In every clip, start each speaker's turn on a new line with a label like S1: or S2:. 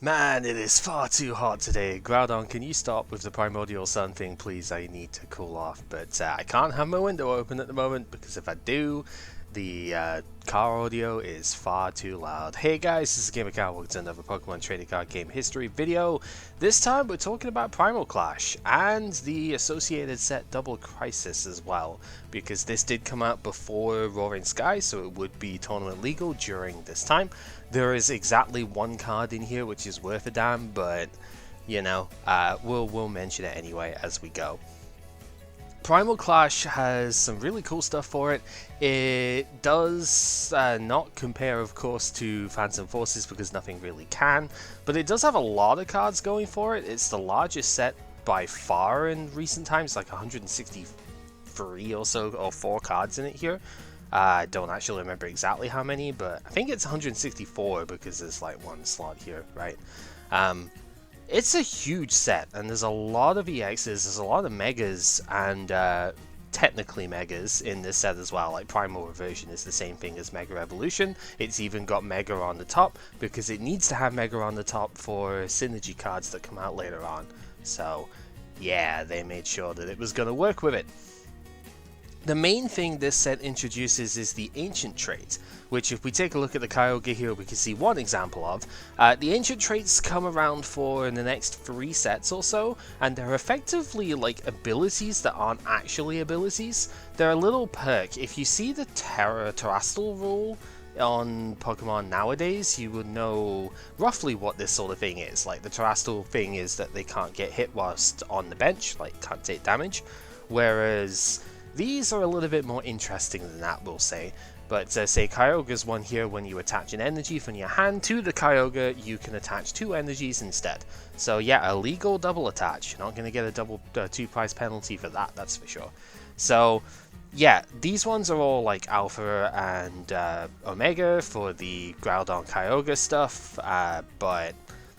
S1: Man, it is far too hot today. Groudon, can you stop with the primordial sun thing, please? I need to cool off, but I can't have my window open at the moment because if I do, the car audio is far too loud. Hey guys, this is Gamer Cow. Welcome to another Pokemon Trading Card Game History video. This time we're talking about Primal Clash and the associated set Double Crisis as well, because this did come out before Roaring Sky, so it would be tournament legal during this time. There is exactly one card in here which is worth a damn, but you know, we'll mention it anyway as we go. Primal Clash has some really cool stuff for it. It does not compare, of course, to Phantom Forces because nothing really can, but it does have a lot of cards going for it. It's the largest set by far in recent times, like 163 or so, or 4 cards in it here. I don't actually remember exactly how many, but I think it's 164 because there's like one slot here, right? It's a huge set, and there's a lot of EXs, there's a lot of Megas, and technically Megas in this set as well. Like Primal Reversion is the same thing as Mega Evolution. It's even got Mega on the top because it needs to have Mega on the top for synergy cards that come out later on. So yeah, they made sure that it was going to work with it. The main thing this set introduces is the Ancient trait, which if we take a look at the Kyogre here we can see one example of. The Ancient traits come around for the next 3 sets or so, and they're effectively like abilities that aren't actually abilities. They're a little perk. If you see the Terastal Rule on Pokemon nowadays, you would know roughly what this sort of thing is. Like the Terastal thing is that they can't get hit whilst on the bench, like can't take damage, whereas these are a little bit more interesting than that, we'll say. But say Kyogre's one here, when you attach an energy from your hand to the Kyogre, you can attach 2 energies instead. So yeah, a legal double attach. You're not going to get a double 2 price penalty for that, that's for sure. So yeah, these ones are all like Alpha and Omega for the Groudon Kyogre stuff, but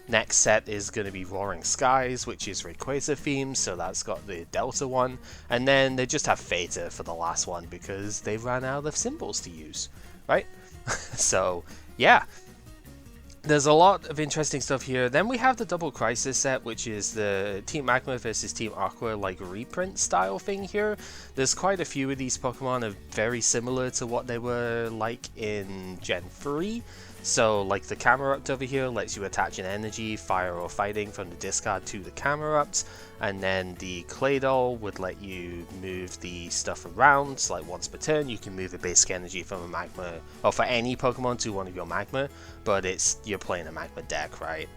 S1: next set is going to be Roaring Skies, which is Rayquaza themed, so that's got the Delta one, and then they just have Theta for the last one because they ran out of symbols to use, right? So yeah, there's a lot of interesting stuff here. Then we have the Double Crisis set, which is the Team Magma versus Team Aqua like reprint style thing here. There's quite a few of these Pokemon are very similar to what they were like in Gen 3. So like the Camerupt over here lets you attach an energy, fire or fighting from the discard to the Camerupt, and then the Claydol would let you move the stuff around, so like once per turn you can move a basic energy from a Magma, or for any Pokemon to one of your Magma, but you're playing a Magma deck, right?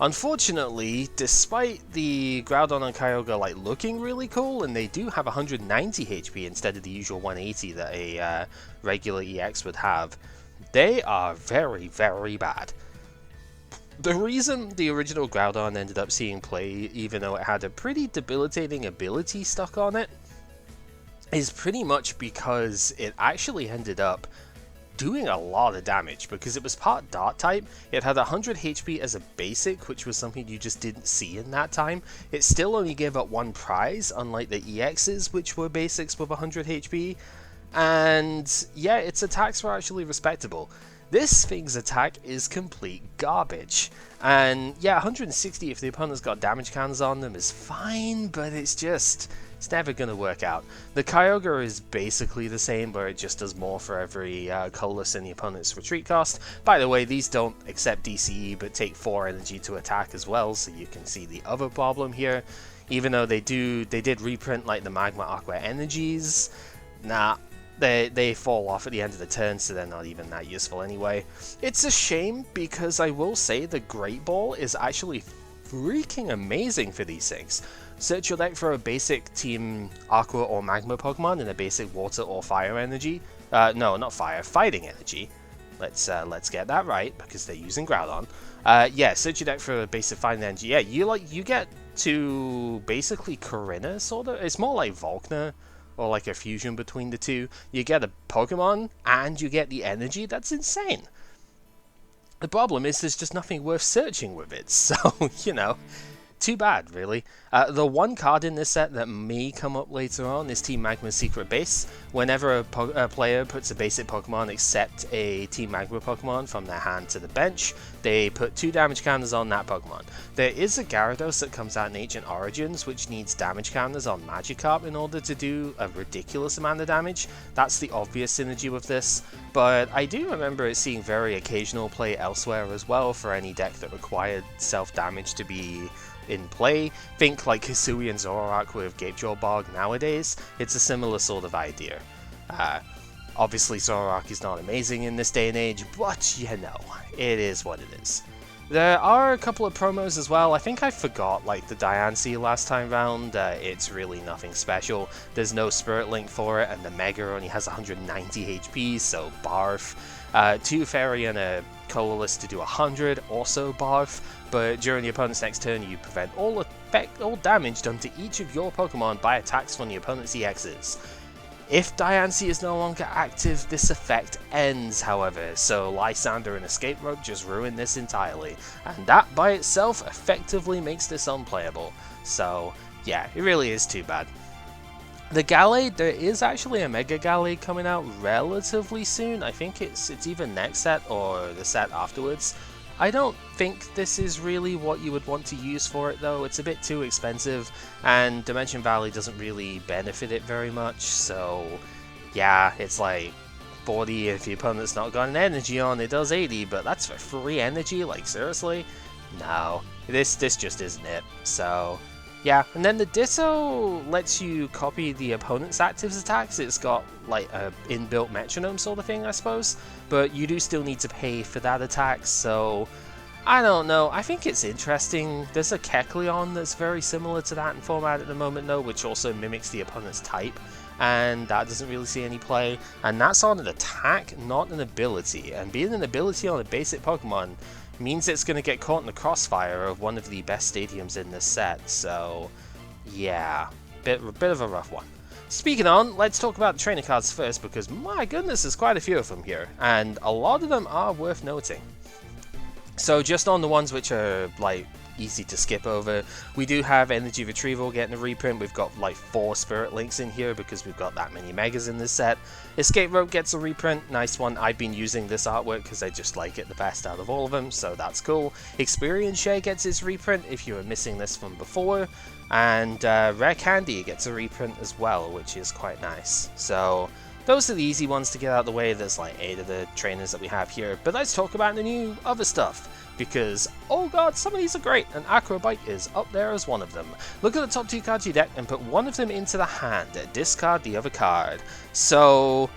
S1: Unfortunately, despite the Groudon and Kyogre like looking really cool, and they do have 190 HP instead of the usual 180 that a regular EX would have, they are very, very bad. The reason the original Groudon ended up seeing play, even though it had a pretty debilitating ability stuck on it, is pretty much because it actually ended up doing a lot of damage, because it was part Dart type. It had 100 HP as a basic, which was something you just didn't see in that time. It still only gave up 1 prize, unlike the EXs, which were basics with 100 HP. And yeah, its attacks were actually respectable. This thing's attack is complete garbage. And yeah, 160 if the opponent's got damage counters on them is fine, but it's never going to work out. The Kyogre is basically the same, where it just does more for every colorless in the opponent's retreat cost. By the way, these don't accept DCE, but take 4 energy to attack as well, so you can see the other problem here. Even though they did reprint like the Magma Aqua energies, nah. They fall off at the end of the turn, so they're not even that useful anyway. It's a shame, because I will say the Great Ball is actually freaking amazing for these things. Search your deck for a basic Team Aqua or Magma Pokemon and a basic Water or Fire energy. No, not Fire, Fighting energy. Let's get that right, because they're using Groudon. Yeah, search your deck for a basic Fighting energy. Yeah, you get to basically Corinna, sort of. It's more like Volkner, or like a fusion between the two. You get a Pokemon and you get the energy. That's insane. The problem is there's just nothing worth searching with it, so you know, too bad, really. The one card in this set that may come up later on is Team Magma's Secret Base. Whenever a player puts a basic Pokemon except a Team Magma Pokemon from their hand to the bench, they put 2 damage counters on that Pokemon. There is a Gyarados that comes out in Ancient Origins which needs damage counters on Magikarp in order to do a ridiculous amount of damage. That's the obvious synergy with this, but I do remember it seeing very occasional play elsewhere as well for any deck that required self-damage to be in play. Think like Hisui and Zoroark with Gatejaw Bog nowadays. It's a similar sort of idea. Obviously Zoroark is not amazing in this day and age, but you know, it is what it is. There are a couple of promos as well. I think I forgot like the Diancie last time round. It's really nothing special. There's no Spirit Link for it, and the Mega only has 190 HP, so barf. 2 Fairy and a Colorless to do 100, also barf. But during the opponent's next turn, you prevent all damage done to each of your Pokemon by attacks from the opponent's EXs. If Diancie is no longer active, this effect ends, however, so Lysander and Escape Rope just ruin this entirely, and that by itself effectively makes this unplayable. So yeah, it really is too bad. The Gallade, there is actually a Mega Gallade coming out relatively soon. I think it's either next set or the set afterwards. I don't think this is really what you would want to use for it though. It's a bit too expensive, and Dimension Valley doesn't really benefit it very much, so yeah, it's like 40 if the opponent's not got an energy on, it does 80, but that's for free energy, like seriously? No, this just isn't it, so yeah. And then the Ditto lets you copy the opponent's active attacks. It's got like a inbuilt metronome sort of thing, I suppose, but you do still need to pay for that attack, so I don't know. I think it's interesting. There's a Kecleon that's very similar to that in format at the moment though, which also mimics the opponent's type, and that doesn't really see any play, and that's on an attack, not an ability, and being an ability on a basic Pokemon means it's going to get caught in the crossfire of one of the best stadiums in this set, so yeah, bit of a rough one. Speaking on, let's talk about the trainer cards first, because my goodness, there's quite a few of them here, and a lot of them are worth noting. So just on the ones which are like easy to skip over, we do have Energy Retrieval getting a reprint. We've got like 4 Spirit Links in here because we've got that many Megas in this set. Escape Rope gets a reprint, nice one. I've been using this artwork because I just like it the best out of all of them, so that's cool. Experience Share gets its reprint if you were missing this from before, and Rare Candy gets a reprint as well, which is quite nice. So those are the easy ones to get out of the way. There's like 8 of the trainers that we have here, but let's talk about the new other stuff, because oh god, some of these are great, and Acrobite is up there as one of them. Look at the top 2 cards of your deck and put one of them into the hand, discard the other card. So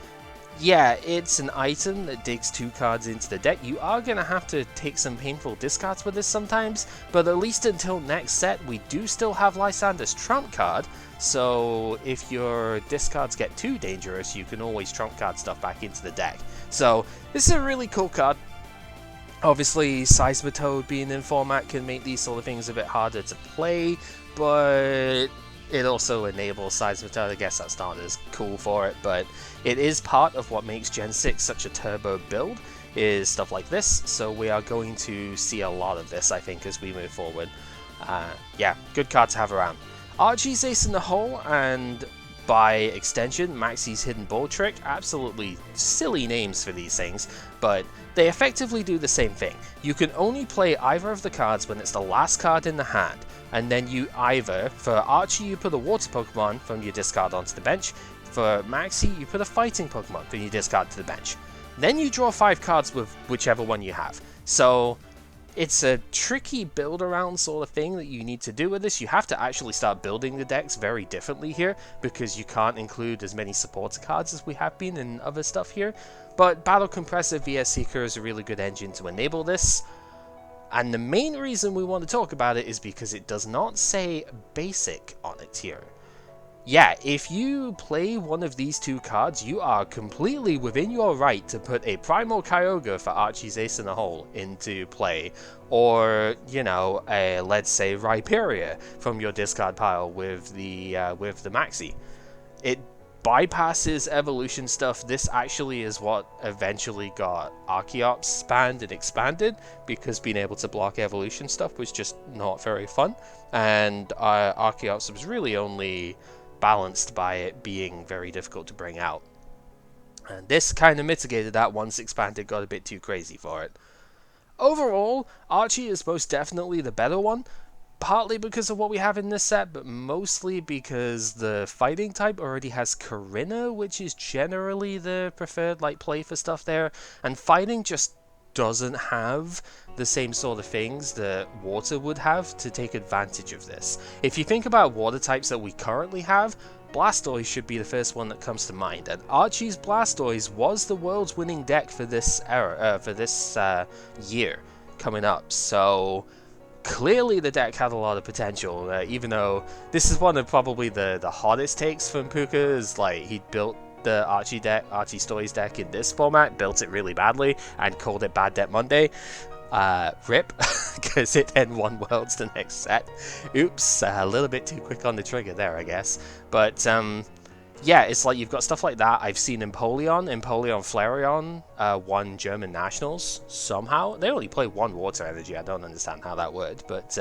S1: yeah, it's an item that digs 2 cards into the deck. You are going to have to take some painful discards with this sometimes, but at least until next set we do still have Lysander's Trump card, so if your discards get too dangerous, you can always Trump card stuff back into the deck. So this is a really cool card. Obviously, Seismitoad being in format can make these sort of things a bit harder to play, but it also enables Seismitoad. I guess that's not as cool for it, but it is part of what makes Gen 6 such a turbo build, is stuff like this, so we are going to see a lot of this, I think, as we move forward. Yeah, good card to have around. Archie's Ace in the Hole, and by extension, Maxie's Hidden Ball Trick. Absolutely silly names for these things, but they effectively do the same thing. You can only play either of the cards when it's the last card in the hand, and then you either, for Archie you put a Water Pokemon from your discard onto the bench, for Maxie you put a Fighting Pokemon from your discard to the bench. Then you draw 5 cards with whichever one you have. So it's a tricky build around sort of thing that you need to do with this. You have to actually start building the decks very differently here, because you can't include as many supporter cards as we have been in other stuff here. But Battle Compressor VS Seeker is a really good engine to enable this. And the main reason we want to talk about it is because it does not say basic on it here. Yeah, if you play one of these 2 cards, you are completely within your right to put a Primal Kyogre for Archie's Ace in the Hole into play, or, you know, a, let's say, Rhyperior from your discard pile with the Maxi. bypasses evolution stuff. This actually is what eventually got Archeops banned and expanded, because being able to block evolution stuff was just not very fun, and Archeops was really only balanced by it being very difficult to bring out. And this kind of mitigated that once expanded got a bit too crazy for it. Overall, Archie is most definitely the better one, partly because of what we have in this set, but mostly because the fighting type already has Corinna, which is generally the preferred play for stuff there, and fighting just doesn't have the same sort of things that water would have to take advantage of this. If you think about water types that we currently have, Blastoise should be the first one that comes to mind, and Archie's Blastoise was the world's winning deck for this year coming up, so clearly the deck had a lot of potential, even though this is one of probably the hottest takes from Puka, is he built the Archie Stories deck in this format, built it really badly, and called it Bad Deck Monday. RIP, because it then won Worlds the next set. Oops, a little bit too quick on the trigger there, I guess. But, yeah, it's you've got stuff like that. I've seen Empoleon Flareon won German Nationals somehow. They only play one Water Energy, I don't understand how that worked. But,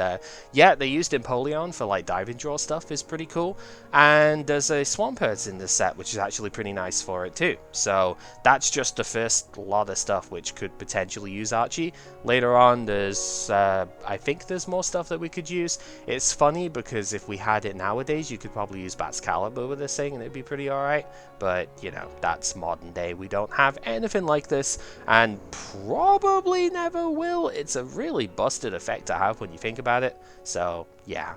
S1: yeah, they used Empoleon for, Dive Draw stuff, is pretty cool. And there's a Swampert in this set, which is actually pretty nice for it, too. So, that's just the first lot of stuff which could potentially use Archie. Later on, there's, I think there's more stuff that we could use. It's funny, because if we had it nowadays, you could probably use Baxcalibur with this thing, and it'd be pretty alright, but you know, that's modern day. We don't have anything like this, and probably never will. It's a really busted effect to have when you think about it, so yeah.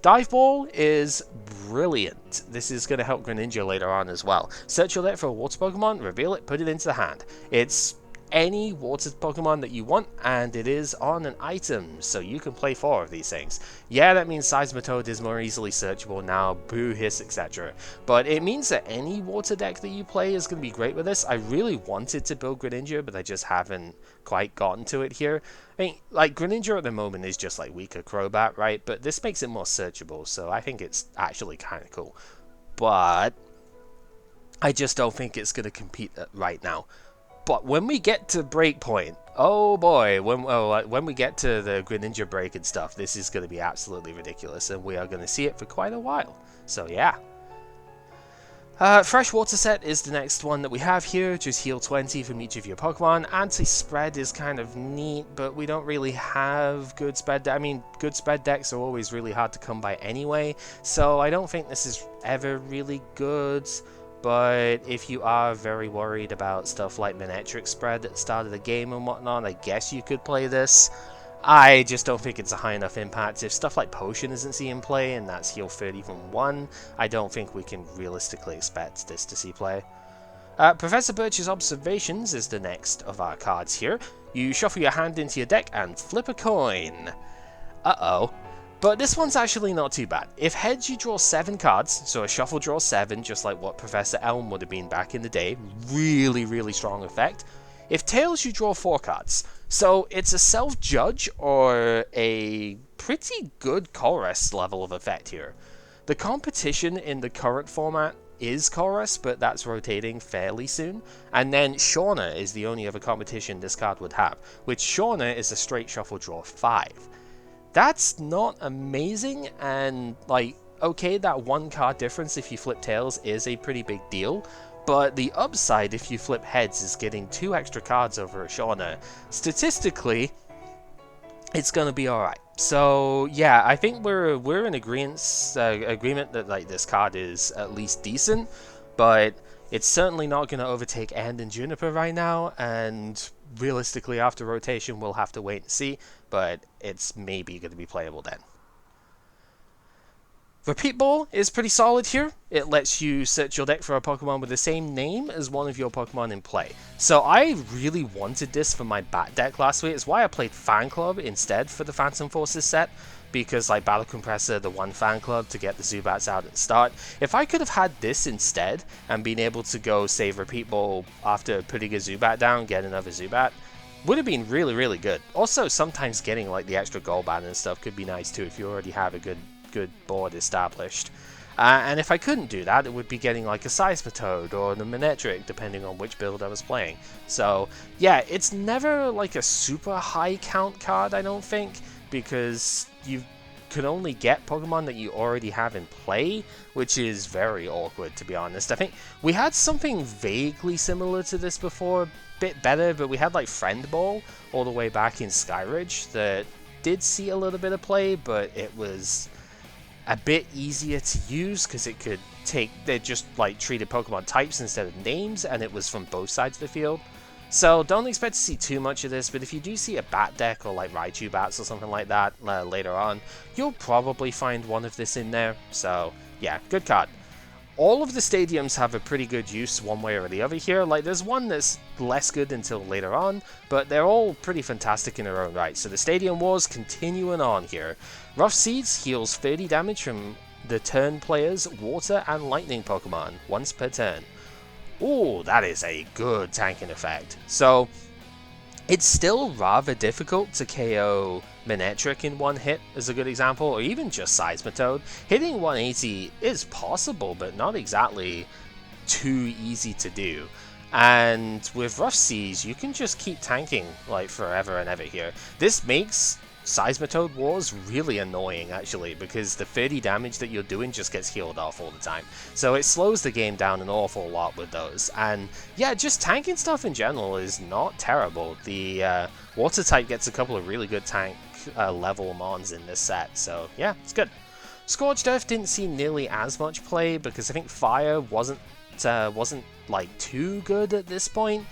S1: Dive Ball is brilliant. This is going to help Greninja later on as well. Search your deck for a water Pokemon, reveal it, put it into the hand. It's any water Pokemon that you want, and it is on an item, so you can play 4 of these things. Yeah, that means Seismitoad is more easily searchable now, Boo, Hiss, etc. But it means that any water deck that you play is going to be great with this. I really wanted to build Greninja, but I just haven't quite gotten to it here. I mean, Greninja at the moment is just weaker Crobat, right? But this makes it more searchable, so I think it's actually kind of cool. But I just don't think it's going to compete right now. But when we get to Breakpoint, oh boy, when we get to the Greninja break and stuff, this is going to be absolutely ridiculous, and we are going to see it for quite a while. So yeah. Freshwater set is the next one that we have here, just heal 20 from each of your Pokemon. Anti-spread is kind of neat, but we don't really have good spread. I mean, good spread decks are always really hard to come by anyway, so I don't think this is ever really good. But if you are very worried about stuff like Manectric spread at the start of the game and whatnot, I guess you could play this. I just don't think it's a high enough impact. If stuff like Potion isn't seeing play, and that's heal 30 from 1, I don't think we can realistically expect this to see play. Professor Birch's Observations is the next of our cards here. You shuffle your hand into your deck and flip a coin. Uh-oh. But this one's actually not too bad. If heads, you draw 7 cards, so a shuffle draws 7, just like what Professor Elm would have been back in the day. Really, really strong effect. If tails, you draw 4 cards. So it's a self-judge or a pretty good Colress level of effect here. The competition in the current format is Colress, but that's rotating fairly soon. And then Shauna is the only other competition this card would have, which Shauna is a straight shuffle draw 5. That's not amazing, and okay, that 1 card difference if you flip tails is a pretty big deal, but the upside if you flip heads is getting 2 extra cards over a Shauna. Statistically, it's gonna be alright. So yeah, I think we're in agreement that this card is at least decent, but it's certainly not gonna overtake End and Juniper right now, and realistically after rotation we'll have to wait and see, but it's maybe going to be playable then. Repeat Ball is pretty solid here. It lets you search your deck for a Pokemon with the same name as one of your Pokemon in play. So I really wanted this for my Bat deck last week. It's why I played Fan Club instead for the Phantom Forces set, because Battle Compressor, the 1 Fan Club to get the Zubats out at the start. If I could have had this instead and been able to go save Repeat Ball after putting a Zubat down, get another Zubat, would have been really, really good. Also, sometimes getting the extra Golbat and stuff could be nice too if you already have a good board established. And if I couldn't do that, it would be getting like a Seismitoad or a Manectric, depending on which build I was playing. So yeah, it's never like a super high count card, I don't think, because you can only get Pokemon that you already have in play, which is very awkward, to be honest. I think we had something vaguely similar to this before, a bit better, but we had like Friend Ball all the way back in Skyridge that did see a little bit of play, but it was a bit easier to use because it could they just like treated Pokemon types instead of names, and it was from both sides of the field. So don't expect to see too much of this, but if you do see a bat deck or like Raichu bats or something like that later on, you'll probably find one of this in there. So yeah, good card. All of the stadiums have a pretty good use one way or the other here. Like there's one that's less good until later on, but they're all pretty fantastic in their own right. So the Stadium Wars continuing on here. Rough Seeds heals 30 damage from the turn player's water and lightning Pokemon once per turn. Ooh, that is a good tanking effect. So, it's still rather difficult to KO Manectric in one hit, as a good example, or even just Seismitoad. Hitting 180 is possible, but not exactly too easy to do. And with Rough Seas, you can just keep tanking like forever and ever here. This makes Seismitoad Wars really annoying, actually, because the 30 damage that you're doing just gets healed off all the time. So it slows the game down an awful lot with those. And yeah, just tanking stuff in general is not terrible. The Water type gets a couple of really good tank level mons in this set, so yeah, it's good. Scorched Earth didn't see nearly as much play because I think Fire wasn't like too good at this point.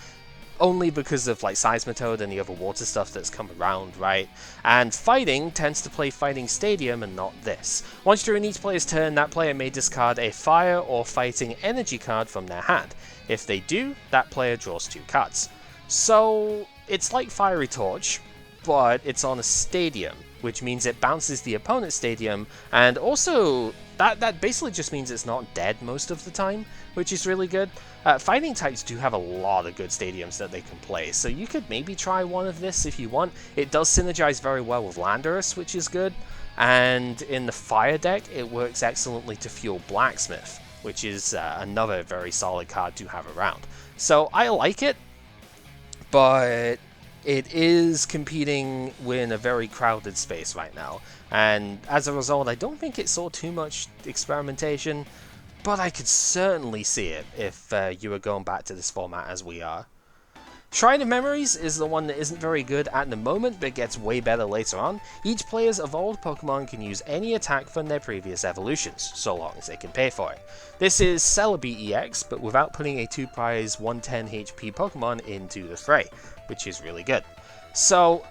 S1: Only because of like Seismitoad and the other water stuff that's come around, right? And Fighting tends to play Fighting Stadium and not this. Once during each player's turn, that player may discard a Fire or Fighting Energy card from their hand. If they do, that player draws 2 cards. So it's like Fiery Torch, but it's on a stadium, which means it bounces the opponent's stadium, and also that basically just means it's not dead most of the time, which is really good. Fighting types do have a lot of good stadiums that they can play, so you could maybe try one of this if you want. It does synergize very well with Landorus, which is good, and in the Fire deck, it works excellently to fuel Blacksmith, which is another very solid card to have around. So I like it, but it is competing in a very crowded space right now, and as a result, I don't think it saw too much experimentation, but I could certainly see it if you were going back to this format as we are. Shrine of Memories is the one that isn't very good at the moment, but gets way better later on. Each player's evolved Pokemon can use any attack from their previous evolutions, so long as they can pay for it. This is Celebi EX, but without putting a 2-prize 110 HP Pokemon into the fray, which is really good. So,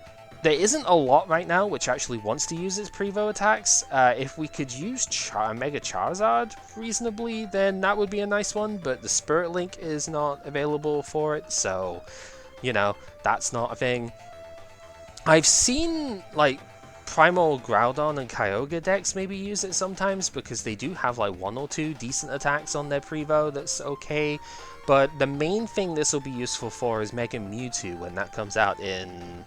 S1: there isn't a lot right now which actually wants to use its Prevo attacks. If we could use Mega Charizard reasonably, then that would be a nice one, but the Spirit Link is not available for it, so, you know, that's not a thing. I've seen, like, Primal Groudon and Kyogre decks maybe use it sometimes, because they do have, like, 1 or 2 decent attacks on their Prevo that's okay, but the main thing this will be useful for is Mega Mewtwo when that comes out in...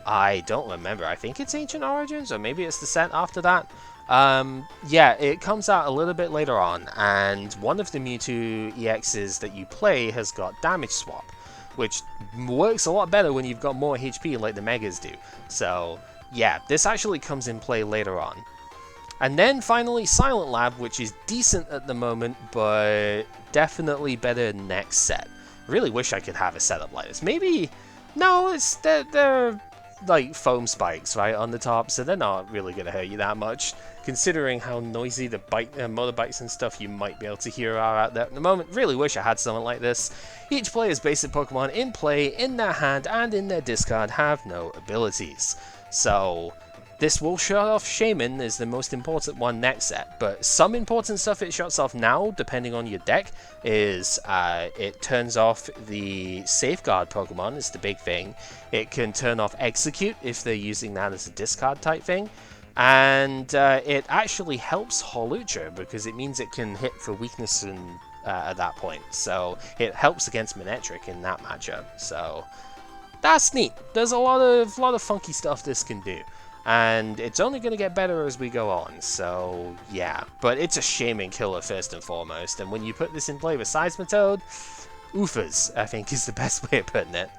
S1: I don't remember. I think it's Ancient Origins, or maybe it's the set after that. Yeah, it comes out a little bit later on, and one of the Mewtwo EXs that you play has got Damage Swap, which works a lot better when you've got more HP like the Megas do. So, yeah, this actually comes in play later on. And then finally, Silent Lab, which is decent at the moment, but definitely better next set. I really wish I could have a setup like this. Maybe... No, they're like foam spikes right on the top, so they're not really going to hurt you that much, considering how noisy the motorbikes and stuff you might be able to hear are out there at the moment. Really wish I had something like this. Each player's basic Pokemon in play, in their hand, and in their discard have no abilities. So this will shut off Shaman is the most important one next set, but some important stuff it shuts off now, depending on your deck, is it turns off the Safeguard Pokemon, is the big thing. It can turn off Execute if they're using that as a discard type thing, and it actually helps Hawlucha because it means it can hit for weakness at that point, so it helps against Manectric in that matchup, so that's neat. There's a lot of funky stuff this can do. and it's only going to get better as we go on, so yeah. But it's a shaming killer first and foremost, and when you put this in play with Seismitoad, oofers, I think is the best way of putting it.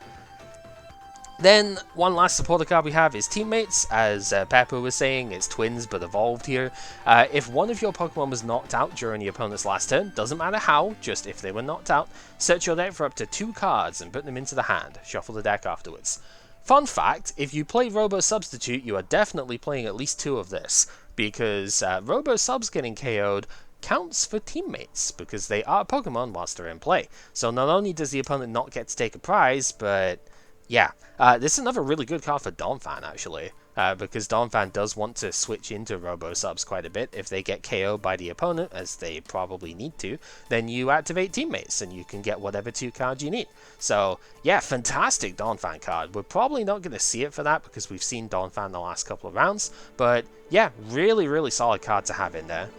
S1: Then, one last supporter card we have is Teammates. As Pepper was saying, it's twins but evolved here. If one of your Pokemon was knocked out during your opponent's last turn, doesn't matter how, just if they were knocked out, search your deck for up to 2 cards and put them into the hand. Shuffle the deck afterwards. Fun fact, if you play Robo Substitute, you are definitely playing at least 2 of this, because Robo Subs getting KO'd counts for Teammates, because they are Pokemon whilst they're in play. So not only does the opponent not get to take a prize, but yeah, this is another really good card for Donphan, actually, because Donphan does want to switch into Robo-Subs quite a bit. If they get KO'd by the opponent, as they probably need to, then you activate Teammates, and you can get whatever 2 cards you need. So, yeah, fantastic Donphan card. We're probably not going to see it for that, because we've seen Donphan the last couple of rounds, but yeah, really, really solid card to have in there.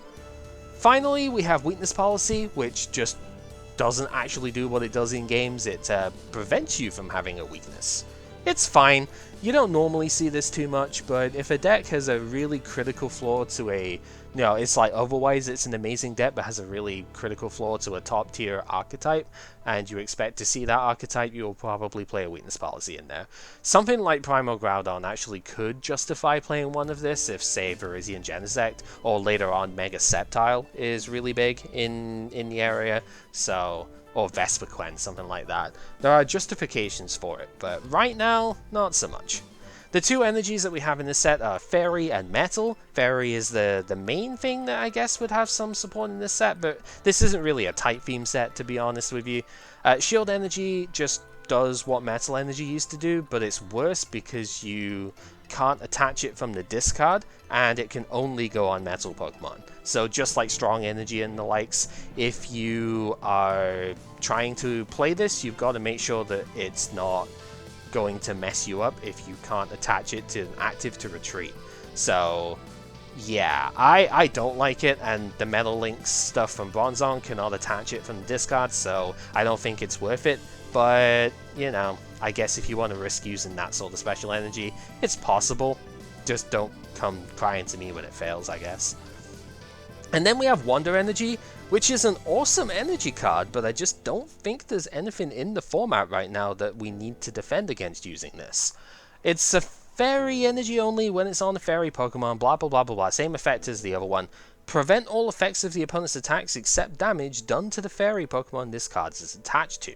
S1: Finally, we have Weakness Policy, which just doesn't actually do what it does in games. It prevents you from having a weakness. It's fine. You don't normally see this too much, but if a deck has a really critical flaw to a, it's like otherwise it's an amazing deck but has a really critical flaw to a top tier archetype, and you expect to see that archetype, you'll probably play a Weakness Policy in there. Something like Primal Groudon actually could justify playing one of this if, say, Virizion Genesect, or later on Mega Sceptile is really big in the area, so, or Vespiquen, something like that. There are justifications for it, but right now, not so much. The 2 energies that we have in this set are Fairy and Metal. Fairy is the main thing that I guess would have some support in this set, but this isn't really a type theme set, to be honest with you. Shield Energy just does what Metal Energy used to do, but it's worse because you can't attach it from the discard, and it can only go on Metal Pokemon. So just like Strong Energy and the likes, if you are trying to play this, you've got to make sure that it's not going to mess you up if you can't attach it to an active to retreat. So yeah, I don't like it, and the Metal Link stuff from Bronzong cannot attach it from the discard, so I don't think it's worth it. But, I guess if you want to risk using that sort of special energy, it's possible. Just don't come crying to me when it fails, I guess. And then we have Wonder Energy, which is an awesome energy card, but I just don't think there's anything in the format right now that we need to defend against using this. It's a Fairy energy only when it's on a Fairy Pokemon, blah blah blah blah blah, same effect as the other one. Prevent all effects of the opponent's attacks except damage done to the Fairy Pokemon this card is attached to.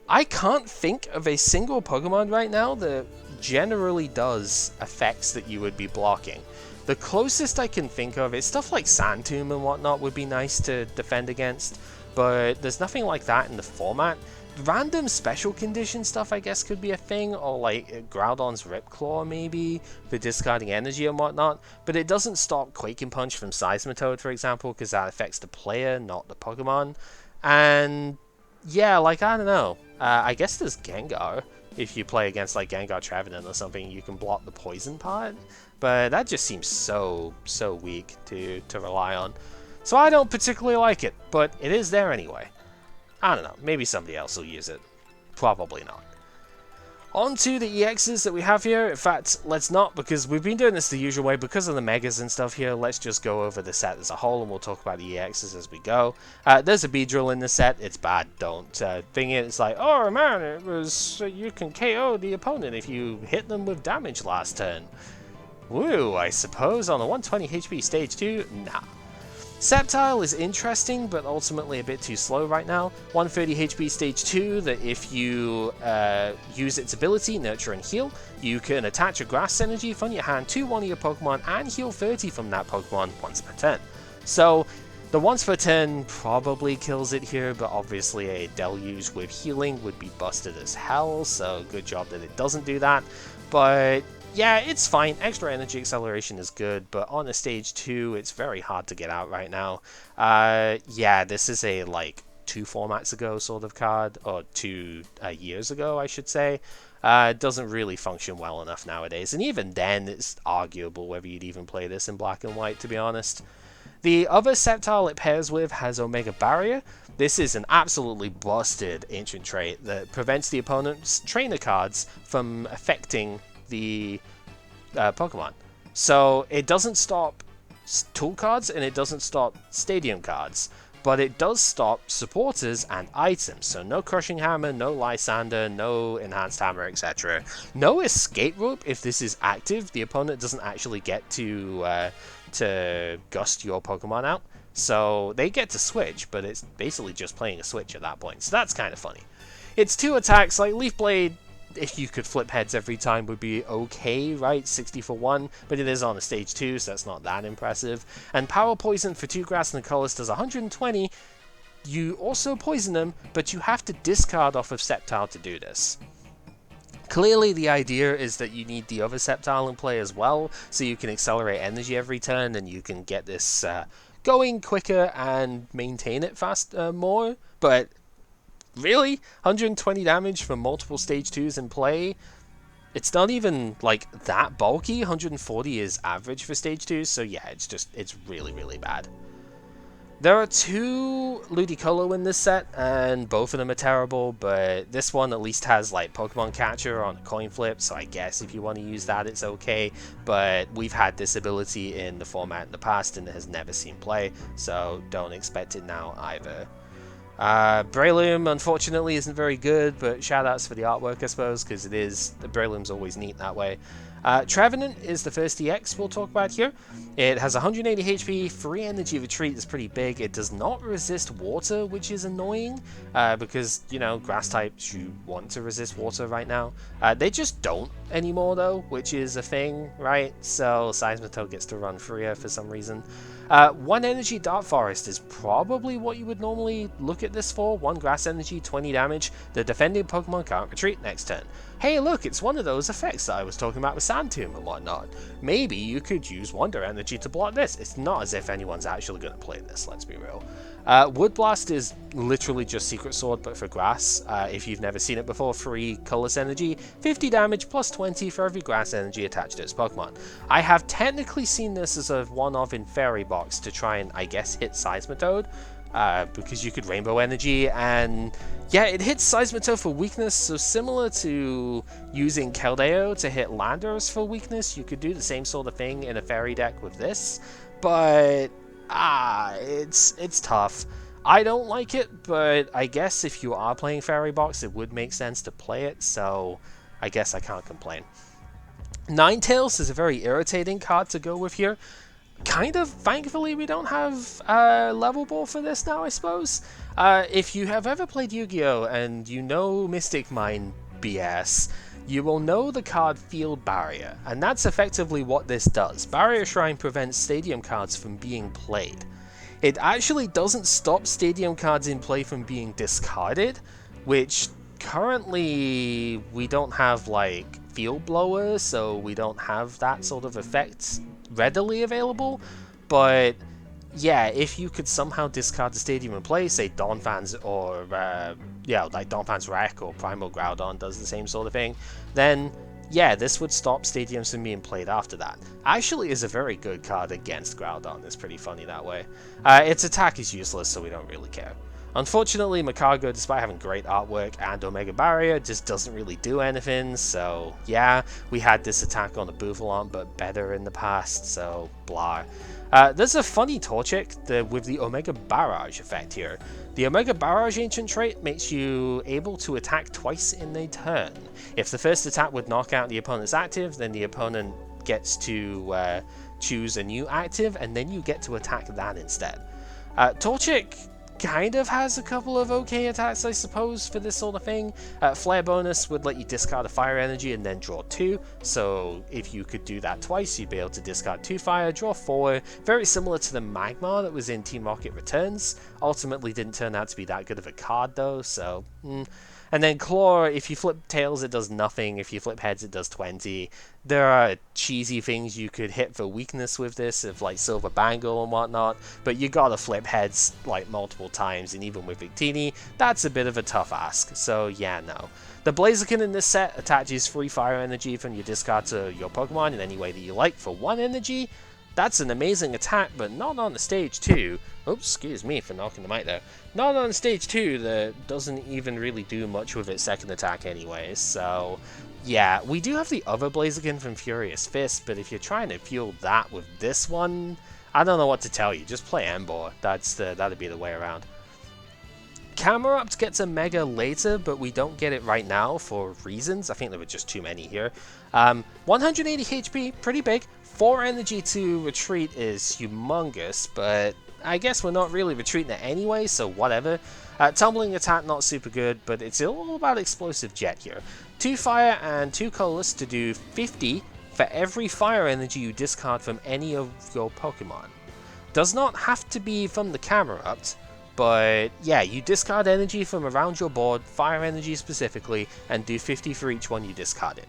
S1: I can't think of a single Pokemon right now that generally does effects that you would be blocking. The closest I can think of is stuff like Sandtomb and whatnot would be nice to defend against, but there's nothing like that in the format. Random special condition stuff I guess could be a thing, or like Groudon's Ripclaw maybe, for discarding energy and whatnot, but it doesn't stop Quaking Punch from Seismitoad, for example, because that affects the player, not the Pokemon. And yeah, like, I don't know. I guess there's Gengar. If you play against like Gengar Trevenant or something, you can block the poison part, but that just seems so weak to rely on. So I don't particularly like it, but it is there anyway. I don't know, maybe somebody else will use it. Probably not. On to the EXs that we have here. In fact, let's not, because we've been doing this the usual way because of the Megas and stuff here. Let's just go over the set as a whole, and we'll talk about the EXs as we go. There's a Beedrill in the set. It's bad, don't. Thing is, it's like, oh man, it was, you can KO the opponent if you hit them with damage last turn. Woo, I suppose on a 120 HP stage 2? Nah. Sceptile is interesting, but ultimately a bit too slow right now. 130 HP stage 2, that if you use its ability, Nurture and Heal, you can attach a Grass Energy from your hand to one of your Pokemon and heal 30 from that Pokemon once per turn. So, the once per turn probably kills it here, but obviously a Deluge with healing would be busted as hell, so good job that it doesn't do that. But yeah, it's fine. Extra energy acceleration is good, but on a stage 2, it's very hard to get out right now. Yeah, this is a, like, 2 formats ago sort of card, or 2 years ago, I should say. It doesn't really function well enough nowadays, and even then, it's arguable whether you'd even play this in black and white, to be honest. The other Sceptile it pairs with has Omega Barrier. This is an absolutely busted ancient trait that prevents the opponent's trainer cards from affecting the Pokemon. So it doesn't stop tool cards and it doesn't stop stadium cards, but it does stop supporters and items. So no Crushing Hammer, no Lysander, no Enhanced Hammer, etc. No Escape Rope if this is active. The opponent doesn't actually get to gust your Pokemon out. So they get to switch, but it's basically just playing a switch at that point. So that's kind of funny. It's 2 attacks, like Leaf Blade, if you could flip heads every time would be okay, right? 60 for 1, but it is on a stage 2, so that's not that impressive. And Power Poison for 2 grass and a colorless does 120. You also poison them, but you have to discard off of Sceptile to do this. Clearly the idea is that you need the other Sceptile in play as well, so you can accelerate energy every turn and you can get this going quicker and maintain it more, but really? 120 damage from multiple stage 2s in play? It's not even, like, that bulky. 140 is average for stage 2s, so yeah, it's really, really bad. There are 2 Ludicolo in this set, and both of them are terrible, but this one at least has, like, Pokemon Catcher on a coin flip, so I guess if you want to use that, it's okay, but we've had this ability in the format in the past, and it has never seen play, so don't expect it now either. Breloom, unfortunately, isn't very good, but shoutouts for the artwork, I suppose, because the Breloom's always neat that way. Trevenant is the first EX we'll talk about here. It has 180 HP, free energy retreat is pretty big. It does not resist water, which is annoying, because, you know, grass types, you want to resist water right now. They just don't anymore, though, which is a thing, right? So Seismitoad gets to run freer for some reason. 1 energy Dark Forest is probably what you would normally look at this for. 1 grass energy, 20 damage. The defending Pokemon can't retreat next turn. Hey look, it's one of those effects that I was talking about with Sand Tomb and whatnot. Maybe you could use Wonder Energy to block this. It's not as if anyone's actually going to play this, let's be real. Wood Blast is literally just Secret Sword, but for grass. If you've never seen it before, free colorless energy, 50 damage plus 20 for every grass energy attached to its Pokemon. I have technically seen this as a one-off in Fairy Box to try and, I guess, hit Seismitoad, because you could Rainbow Energy, and yeah, it hits Seismitoad for weakness, so similar to using Keldeo to hit Landorus for weakness, you could do the same sort of thing in a Fairy deck with this, but it's tough. I don't like it, but I guess if you are playing Fairy Box, it would make sense to play it, so I guess I can't complain. Ninetales is a very irritating card to go with here. Kind of, thankfully, we don't have level ball for this now, I suppose. If you have ever played Yu-Gi-Oh! And you know Mystic Mine BS, you will know the card Field Barrier, and that's effectively what this does. Barrier Shrine prevents stadium cards from being played. It actually doesn't stop stadium cards in play from being discarded, which currently we don't have, like, Field Blower, so we don't have that sort of effect readily available, but yeah, if you could somehow discard the stadium in play, say Donphan's or like Donphan's Wreck or Primal Groudon does the same sort of thing, then yeah, this would stop stadiums from being played after that. Actually is a very good card against Groudon, it's pretty funny that way. Its attack is useless, so we don't really care. Unfortunately, Macargo, despite having great artwork and Omega Barrier, just doesn't really do anything, so yeah, we had this attack on the Bouffalon, but better in the past, so blah. There's a funny Torchic with the Omega Barrage effect here. The Omega Barrage Ancient trait makes you able to attack twice in a turn. If the first attack would knock out the opponent's active, then the opponent gets to choose a new active, and then you get to attack that instead. Torchic kind of has a couple of okay attacks, I suppose, for this sort of thing. Flare bonus would let you discard a fire energy and then draw 2, so if you could do that twice, you'd be able to discard 2 fire, draw 4, very similar to the Magmar that was in Team Rocket Returns. Ultimately didn't turn out to be that good of a card though, so And then Claw, if you flip tails, it does nothing. If you flip heads, it does 20. There are cheesy things you could hit for weakness with this, of like Silver Bangle and whatnot, but you gotta flip heads like multiple times, and even with Victini, that's a bit of a tough ask. So yeah, no. The Blaziken in this set attaches free fire energy from your discard to your Pokemon in any way that you like for 1 energy. That's an amazing attack, but not on the stage 2. Oops, excuse me for knocking the mic there. Not on stage 2 that doesn't even really do much with its second attack anyways, so Yeah, we do have the other Blaziken from Furious Fist, but if you're trying to fuel that with this one, I don't know what to tell you. Just play Ember. That'd be the way around. Camerupt gets a Mega later, but we don't get it right now for reasons. I think there were just too many here. 180 HP, pretty big. 4 energy to retreat is humongous, but I guess we're not really retreating it anyway, so whatever. Tumbling attack, not super good, but it's all about explosive jet here. 2 fire and 2 colorless to do 50 for every fire energy you discard from any of your Pokemon. Does not have to be from the Camerupt, but yeah, you discard energy from around your board, fire energy specifically, and do 50 for each one you discarded.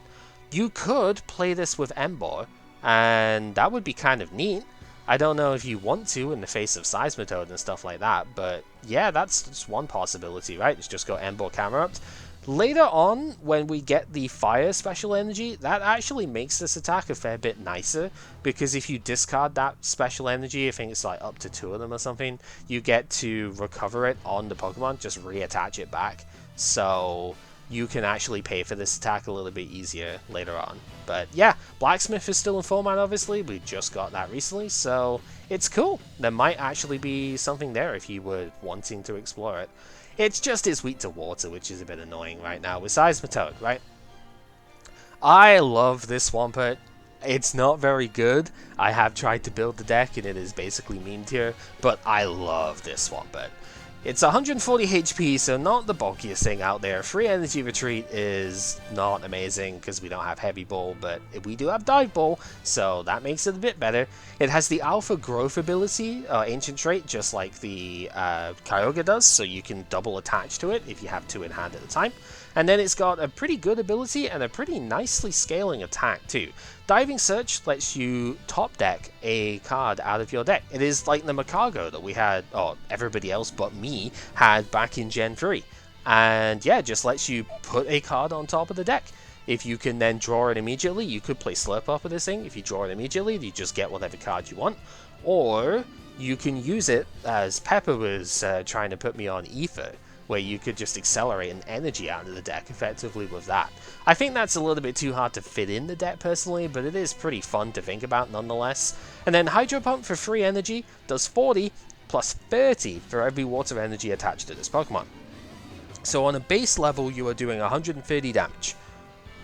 S1: You could play this with Ember, and that would be kind of neat. I don't know if you want to in the face of Seismitoad and stuff like that, but yeah, that's just one possibility, right? It's just got Ember Camerupt. Later on, when we get the fire special energy, that actually makes this attack a fair bit nicer, because if you discard that special energy, I think it's like up to 2 of them or something, you get to recover it on the Pokemon, just reattach it back. So you can actually pay for this attack a little bit easier later on. But yeah, Blacksmith is still in format, obviously. We just got that recently, so it's cool. There might actually be something there if you were wanting to explore it. It's just it's weak to water, which is a bit annoying right now with Seismitoad, right? I love this Swampert. It's not very good. I have tried to build the deck and it is basically memed here, but I love this Swampert. It's 140 HP, so not the bulkiest thing out there. Free energy retreat is not amazing because we don't have heavy ball, but we do have dive ball, so that makes it a bit better. It has the alpha growth ability, ancient trait, just like the Kyogre does, so you can double attach to it if you have 2 in hand at a time. And then it's got a pretty good ability and a pretty nicely scaling attack too. Diving Search lets you top deck a card out of your deck. It is like the Macago that we had, or everybody else but me had back in Gen 3. And yeah, just lets you put a card on top of the deck. If you can then draw it immediately, you could play Slurp up with this thing. If you draw it immediately, you just get whatever card you want. Or you can use it, as Pepper was trying to put me on Ether, where you could just accelerate an energy out of the deck effectively with that. I think that's a little bit too hard to fit in the deck personally, but it is pretty fun to think about nonetheless. And then Hydro Pump for free energy does 40 plus 30 for every water energy attached to this Pokemon. So on a base level you are doing 130 damage.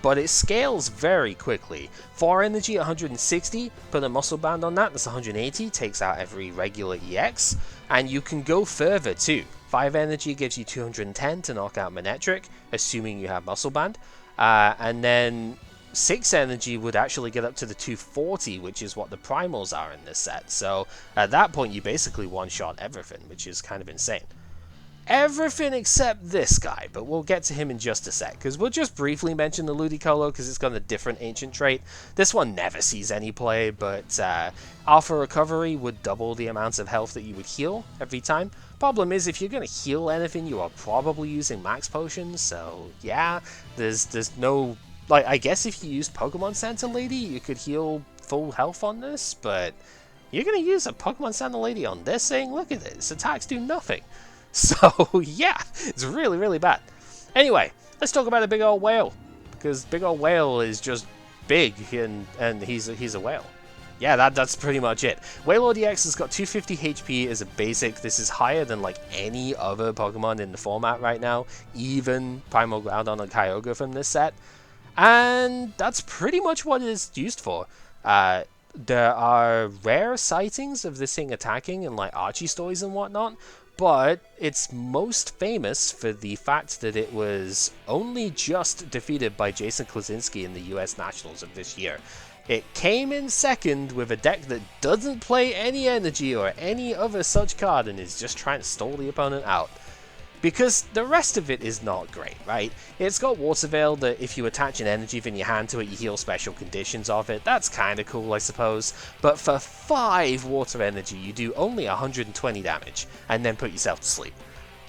S1: But it scales very quickly. 4 energy, 160, put a muscle band on that, that's 180, takes out every regular EX, and you can go further too. 5 energy gives you 210 to knock out Manectric, assuming you have muscle band, and then 6 energy would actually get up to the 240, which is what the primals are in this set. So at that point you basically one-shot everything, which is kind of insane. Everything except this guy, but we'll get to him in just a sec, because we'll just briefly mention the Ludicolo because it's got a different ancient trait. This one never sees any play, but Alpha Recovery would double the amounts of health that you would heal every time. Problem is, if you're going to heal anything, you are probably using max potions, so yeah, there's no... Like, I guess if you used Pokemon Santa Lady, you could heal full health on this, but you're going to use a Pokemon Santa Lady on this thing? Look at it, its attacks do nothing. So, yeah, it's really, really bad. Anyway, let's talk about a big old whale, because big old whale is just big, and he's a whale. Yeah, that's pretty much it. Wailord EX has got 250 HP as a basic. This is higher than like any other Pokemon in the format right now, even Primal Groudon and Kyogre from this set. And that's pretty much what it is used for. There are rare sightings of this thing attacking in like Archie stories and whatnot, but it's most famous for the fact that it was only just defeated by Jason Klaczynski in the US Nationals of this year. It came in second with a deck that doesn't play any energy or any other such card and is just trying to stall the opponent out. Because the rest of it is not great, right? It's got Water Veil that if you attach an energy from your hand to it, you heal special conditions of it. That's kind of cool, I suppose. But for 5 Water Energy, you do only 120 damage, and then put yourself to sleep.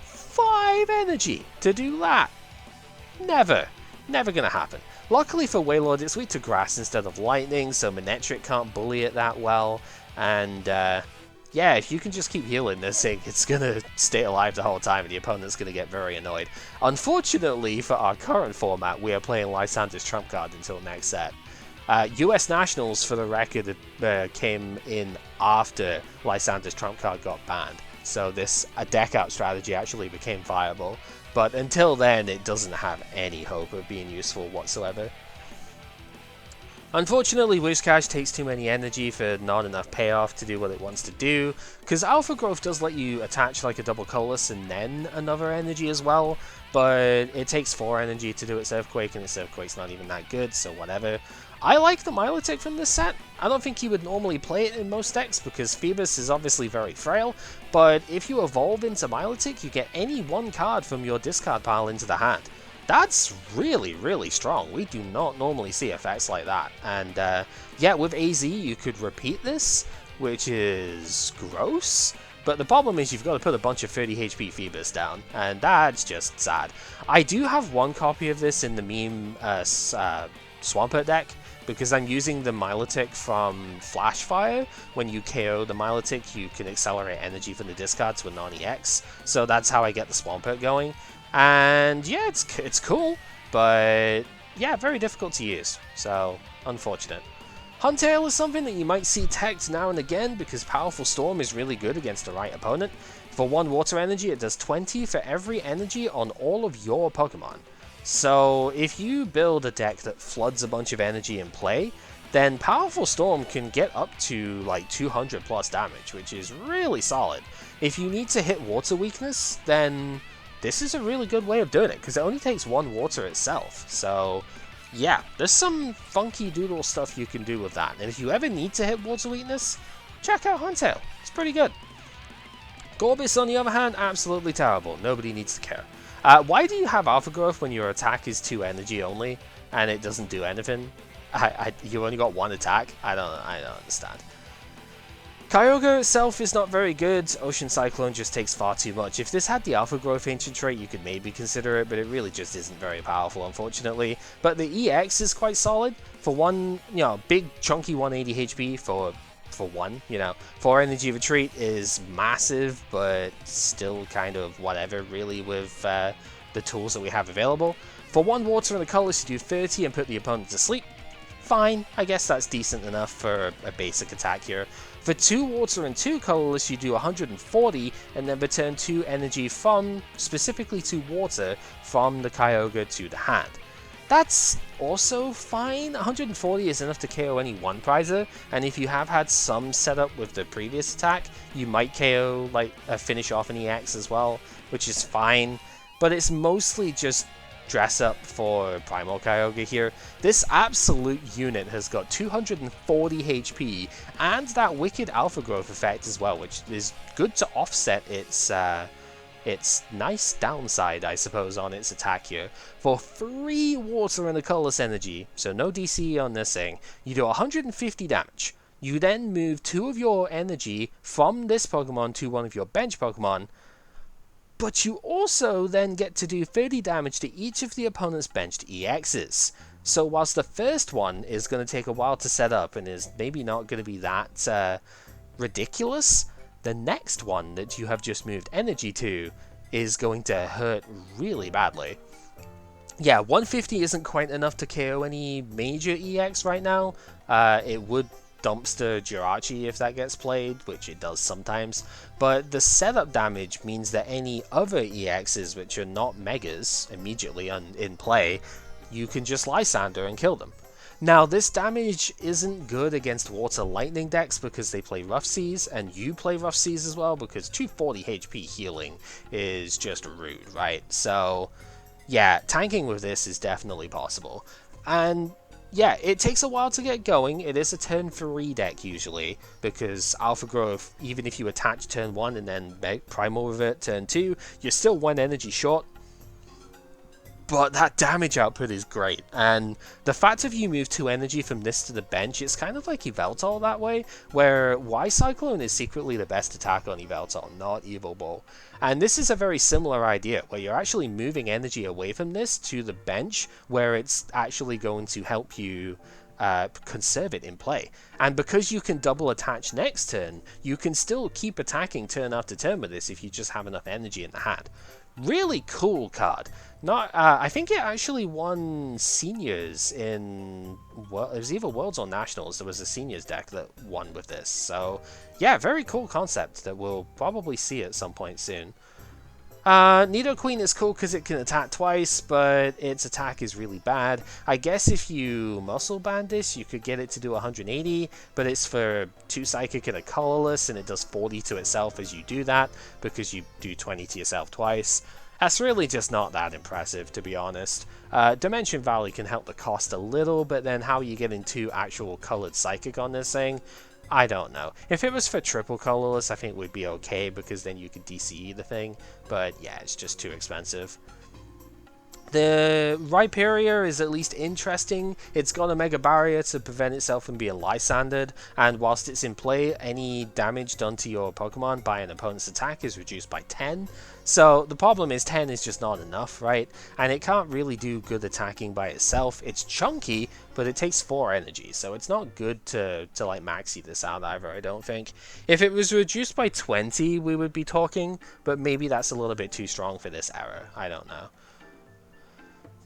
S1: 5 energy to do that? Never. Never gonna happen. Luckily for Wailord, it's weak to Grass instead of Lightning, so Manectric can't bully it that well. And yeah, if you can just keep healing this thing, it's gonna stay alive the whole time and the opponent's gonna get very annoyed. Unfortunately, for our current format, we are playing Lysander's Trump card until next set. US Nationals, for the record, came in after Lysander's Trump card got banned. So this a deck out strategy actually became viable. But until then, it doesn't have any hope of being useful whatsoever. Unfortunately, Wishcash takes too many energy for not enough payoff to do what it wants to do, because Alpha Growth does let you attach like a double colorless and then another energy as well, but it takes 4 energy to do its Earthquake, and its Earthquake's not even that good, so whatever. I like the Milotic from this set. I don't think you would normally play it in most decks, because Phoebus is obviously very frail, but if you evolve into Milotic, you get any one card from your discard pile into the hand. That's really, really strong. We do not normally see effects like that. And yeah, with AZ, you could repeat this, which is gross. But the problem is you've got to put a bunch of 30 HP Phoebus down, and that's just sad. I do have one copy of this in the meme Swampert deck, because I'm using the Milotic from Flashfire. When you KO the Milotic, you can accelerate energy from the discard to a non-EX. So that's how I get the Swampert going. And yeah, it's cool, but yeah, very difficult to use, so unfortunate. Huntail is something that you might see teched now and again because Powerful Storm is really good against the right opponent. For 1 water energy, it does 20 for every energy on all of your Pokemon. So if you build a deck that floods a bunch of energy in play, then Powerful Storm can get up to like 200 plus damage, which is really solid. If you need to hit Water Weakness, then this is a really good way of doing it, because it only takes 1 water itself. So yeah, there's some funky doodle stuff you can do with that. And if you ever need to hit Water Weakness, check out Huntail. It's pretty good. Gorbis, on the other hand, absolutely terrible. Nobody needs to care. Why do you have Alpha Growth when your attack is 2 energy only, and it doesn't do anything? You only got 1 attack? I don't understand. Kyogre itself is not very good. Ocean Cyclone just takes far too much. If this had the Alpha Growth Ancient trait, you could maybe consider it, but it really just isn't very powerful, unfortunately. But the EX is quite solid. For 1, big chunky 180 HP for 1, 4 Energy Retreat is massive, but still kind of whatever, really, with the tools that we have available. For 1 water and a colorless, you do 30 and put the opponent to sleep. Fine, I guess that's decent enough for a basic attack here. For 2 water and 2 colorless, you do 140 and then return 2 energy from, specifically 2 water, from the Kyogre to the hand. That's also fine. 140 is enough to KO any 1-prizer, and if you have had some setup with the previous attack, you might KO, finish off an EX as well, which is fine, but it's mostly just dress up for Primal Kyogre here. This absolute unit has got 240 HP and that wicked Alpha Growth effect as well, which is good to offset its nice downside, I suppose, on its attack here. For 3 water and a colorless energy, so no DC on this thing, you do 150 damage. You then move 2 of your energy from this Pokemon to one of your bench Pokemon, but you also then get to do 30 damage to each of the opponent's benched EXs. So whilst the first one is going to take a while to set up and is maybe not going to be that ridiculous, the next one that you have just moved energy to is going to hurt really badly. Yeah, 150 isn't quite enough to KO any major EX right now. It would dumpster Jirachi if that gets played, which it does sometimes, but the setup damage means that any other EXs which are not Megas immediately in play, you can just Lysander and kill them. Now this damage isn't good against Water Lightning decks because they play Rough Seas, and you play Rough Seas as well, because 240 HP healing is just rude, right? So yeah, tanking with this is definitely possible. And yeah, it takes a while to get going. It is a turn 3 deck usually, because Alpha Growth, even if you attach turn 1 and then make Primal Revert turn 2, you're still 1 energy short. But that damage output is great, and the fact if you move 2 energy from this to the bench, it's kind of like Yveltal that way, where Y-Cyclone is secretly the best attack on Yveltal, not Evil Ball. And this is a very similar idea, where you're actually moving energy away from this to the bench, where it's actually going to help you conserve it in play. And because you can double attach next turn, you can still keep attacking turn after turn with this if you just have enough energy in the hand. Really cool card. Not, I think it actually won seniors in, well, it was either Worlds or Nationals. There was a seniors deck that won with this. So yeah, very cool concept that we'll probably see at some point soon. Nidoqueen is cool because it can attack twice, but its attack is really bad. I guess if you Muscle Band this, you could get it to do 180, but it's for 2 Psychic and a Colorless, and it does 40 to itself as you do that, because you do 20 to yourself twice. That's really just not that impressive, to be honest. Dimension Valley can help the cost a little, but then how you get into actual colored Psychic on this thing, I don't know. If it was for triple colorless, I think it would be okay, because then you could DCE the thing, but yeah, it's just too expensive. The Rhyperior is at least interesting. It's got a Mega Barrier to prevent itself from being Lysandered, and whilst it's in play, any damage done to your Pokemon by an opponent's attack is reduced by 10. So the problem is 10 is just not enough, right? And it can't really do good attacking by itself. It's chunky, but it takes 4 energy, so it's not good to like maxi this out either, I don't think. If it was reduced by 20, we would be talking, but maybe that's a little bit too strong for this era. I don't know.